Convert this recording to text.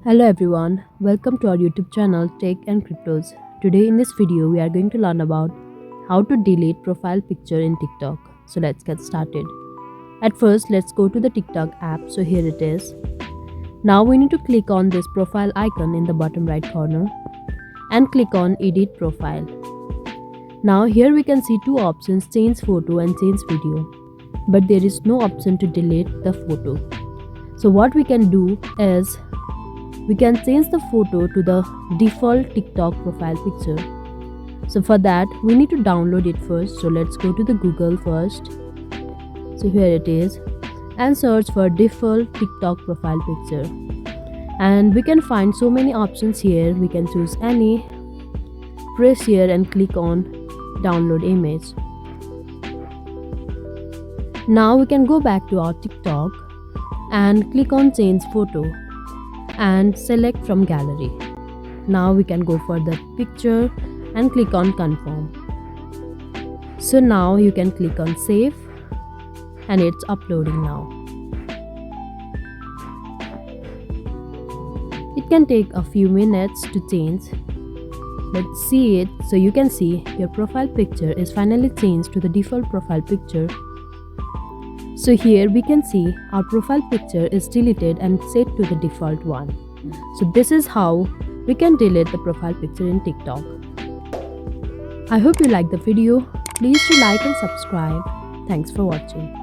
Hello everyone, welcome to our YouTube channel Tech and Cryptos. Today in this video we are going to learn about how to delete profile picture in TikTok. So let's get started. At first let's go to the TikTok app. So here it is. Now we need to click on this profile icon in the bottom right corner and click on edit profile. Now here we can see two options, change photo and change video, but there is no option to delete the photo. So what we can do is we can change the photo to the default TikTok profile picture. So for that we need to download it first. So let's go to the Google first. So here it is and search for default TikTok profile picture. And we can find so many options here. We can choose any, press here and click on download image. Now we can go back to our TikTok and click on change photo and select from gallery. Now we can go for the picture and click on confirm. So now you can click on save and it's uploading now. It can take a few minutes to change. Let's see it. So you can see your profile picture is finally changed to the default profile picture. So here we can see our profile picture is deleted and set to the default one. So this is how we can delete the profile picture in TikTok. I hope you liked the video. Please do like and subscribe. Thanks for watching.